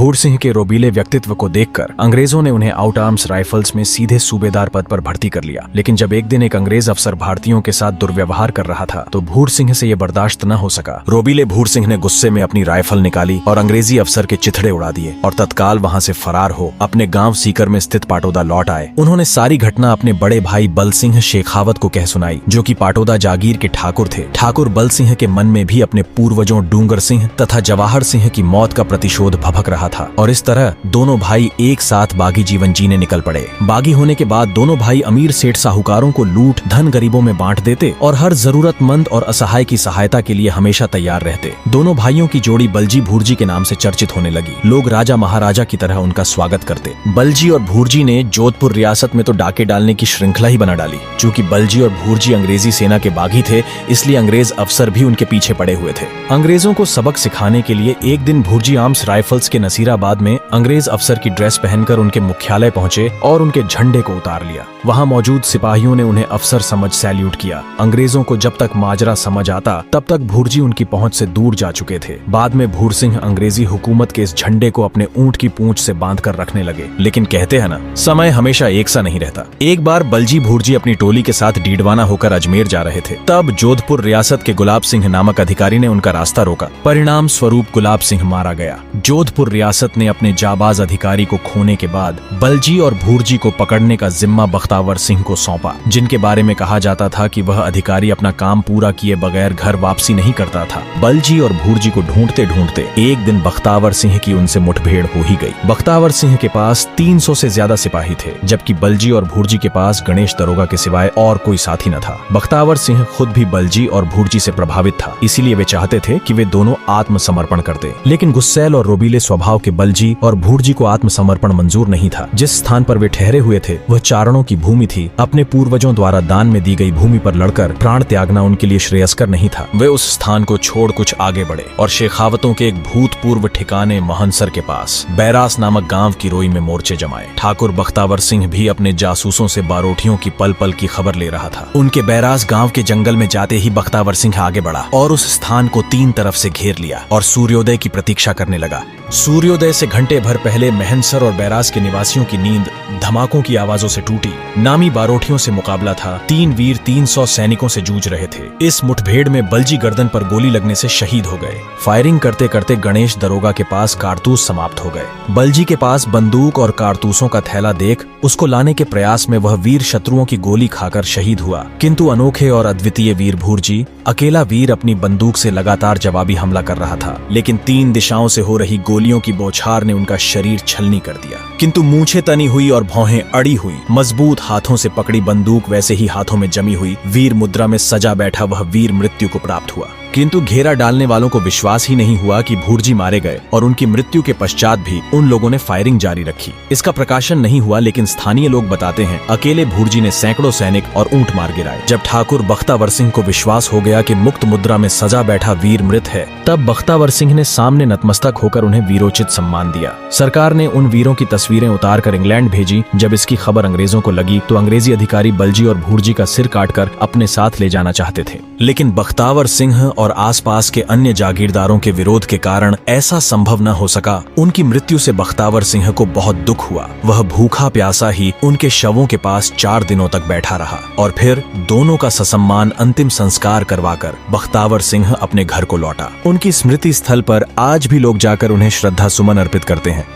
भूर सिंह के रोबीले व्यक्तित्व को देखकर अंग्रेजों ने उन्हें आउट आर्म्स राइफल्स में सीधे सूबेदार पद पर भर्ती कर लिया। लेकिन जब एक दिन एक अंग्रेज अफसर भारतीयों के साथ दुर्व्यवहार कर रहा था तो भूर सिंह से यह बर्दाश्त न हो सका। रोबीले भूर सिंह ने गुस्से में अपनी राइफल निकाली और अंग्रेजी अफसर के चिथड़े उड़ा दिए और तत्काल वहां से फरार हो अपने गांव सीकर में स्थित पाटोदा लौट आए। उन्होंने सारी घटना अपने बड़े भाई बल सिंह शेखावत को कह सुनाई, जो कि पाटोदा जागीर के ठाकुर थे। ठाकुर बल सिंह के मन में भी अपने पूर्वजों डूंगर सिंह तथा जवाहर सिंह की मौत का प्रतिशोध भभक रहा था और इस तरह दोनों भाई एक साथ बागी जीवन जीने निकल पड़े। बागी होने के बाद दोनों भाई अमीर सेठ साहूकारों को लूट धन गरीबों में बांट देते और हर जरूरतमंद और असहाय की सहायता के लिए हमेशा तैयार रहते। दोनों भाइयों की जोड़ी बलजी भूरजी के नाम से चर्चित होने लगी। लोग राजा महाराजा की तरह उनका स्वागत करते। बलजी और भूरजी ने जोधपुर रियासत में तो डाके डालने की श्रृंखला ही बना डाली। चूंकि बलजी और भूरजी अंग्रेजी सेना के बागी थे, इसलिए अंग्रेज अफसर भी उनके पीछे पड़े हुए थे। अंग्रेजों को सबक सिखाने के लिए एक दिन भूरजी आर्म्स राइफल्स के नसीराबाद में अंग्रेज अफसर की ड्रेस पहनकर उनके मुख्यालय पहुंचे और उनके झंडे को उतार लिया। वहां मौजूद सिपाहियों ने उन्हें अफसर समझ सैल्यूट किया। अंग्रेजों को जब तक माजरा समझ आता तब तक भूरजी उनकी पहुंच से दूर जा चुके थे। बाद में भूर सिंह अंग्रेजी हुकूमत के इस झंडे को अपने ऊंट की पूंछ से बांधकर रखने लगे। लेकिन कहते हैं ना, समय हमेशा एक सा नहीं रहता। एक बार बलजी भूरजी अपनी टोली के साथ डीडवाना होकर अजमेर जा रहे थे। तब जोधपुर रियासत के गुलाब सिंह नामक अधिकारी ने उनका रास्ता रोका। परिणाम स्वरूप गुलाब सिंह मारा गया। जोधपुर रियासत ने अपने जाबाज अधिकारी को खोने के बाद बलजी और भूरजी को पकड़ने का जिम्मा बख्तावर सिंह को सौंपा, जिनके बारे में कहा जाता था कि वह अधिकारी अपना काम पूरा किए बगैर घर वापसी नहीं करता था। बलजी और भूरजी को ढूंढते ढूंढते एक दिन बख्तावर सिंह की उनसे मुठभेड़ हो ही गई। बख्तावर सिंह के पास 300 से ज्यादा सिपाही थे, जबकि बलजी और भूरजी के पास गणेश दरोगा के सिवाय और कोई साथी न था। बख्तावर सिंह खुद भी बलजी और भूरजी से प्रभावित था, इसीलिए वे चाहते थे कि वे दोनों आत्मसमर्पण करते। लेकिन गुस्सैल और रोबीले स्वभाव के बलजी और भूरजी को आत्मसमर्पण मंजूर नहीं था। जिस स्थान पर वे ठहरे हुए थे वह चारणों की भूमि थी। अपने पूर्वजों द्वारा दान में दी गई भूमि पर लड़कर प्राण त्यागना उनके लिए श्रेयस्कर नहीं था। वे उस स्थान को छोड़ कुछ आगे बढ़े और शेखावतों के एक भूतपूर्व ठिकाने महनसर के पास बैरास नामक गांव की रोई में मोर्चे जमाए। ठाकुर बख्तावर सिंह भी अपने जासूसों से बारोठियों की पल पल की खबर ले रहा था। उनके बैरास गांव के जंगल में जाते ही बख्तावर सिंह आगे बढ़ा और उस स्थान को 3 तरफ से घेर लिया और सूर्योदय की प्रतीक्षा करने लगा। सूर्योदय से घंटे भर पहले महनसर और बैरास के निवासियों की नींद धमाकों की आवाजों से टूटी। नामी बारोठियों से मुकाबला था। 3 वीर 300 सैनिकों से जूझ रहे थे। इस मुठभेड़ में बलजी गर्दन पर गोली लगने से शहीद हो गए। फायरिंग करते करते गणेश दरोगा के पास कारतूस समाप्त हो गए। बलजी के पास बंदूक और कारतूसों का थैला देख उसको लाने के प्रयास में वह वीर शत्रुओं की गोली खाकर शहीद हुआ। किंतु अनोखे और अद्वितीय वीर भूरजी अकेला वीर अपनी बंदूक से लगातार जवाबी हमला कर रहा था। लेकिन 3 दिशाओं से हो रही गोलियों की बौछार ने उनका शरीर छलनी कर दिया। किंतु मूंछें तनी हुई और भौहें अड़ी हुई। मजबूत हाथों से पकड़ी बंदूक वैसे ही हाथों में जमी हुई वीर मुद्रा में सजा बैठा वह वीर मृत्यु को प्राप्त हुआ। किंतु घेरा डालने वालों को विश्वास ही नहीं हुआ कि भूरजी मारे गए और उनकी मृत्यु के पश्चात भी उन लोगों ने फायरिंग जारी रखी। इसका प्रकाशन नहीं हुआ, लेकिन स्थानीय लोग बताते हैं अकेले भूरजी ने सैकड़ों सैनिक और ऊंट मार गिराए। जब ठाकुर बख्तावर सिंह को विश्वास हो गया कि मुक्त मुद्रा में सजा बैठा वीर मृत है, तब बख्तावर सिंह ने सामने नतमस्तक होकर उन्हें वीरोचित सम्मान दिया। सरकार ने उन वीरों की तस्वीरें उतार कर इंग्लैंड भेजी। जब इसकी खबर अंग्रेजों को लगी तो अंग्रेजी अधिकारी बलजी और भूरजी का सिर काटकर अपने साथ ले जाना चाहते थे। लेकिन बख्तावर सिंह और आसपास के अन्य जागीरदारों के विरोध के कारण ऐसा संभव न हो सका। उनकी मृत्यु से बख्तावर सिंह को बहुत दुख हुआ। वह भूखा प्यासा ही उनके शवों के पास 4 दिनों तक बैठा रहा और फिर दोनों का ससम्मान अंतिम संस्कार करवाकर बख्तावर सिंह अपने घर को लौटा। उनकी स्मृति स्थल पर आज भी लोग जाकर उन्हें श्रद्धा सुमन अर्पित करते हैं।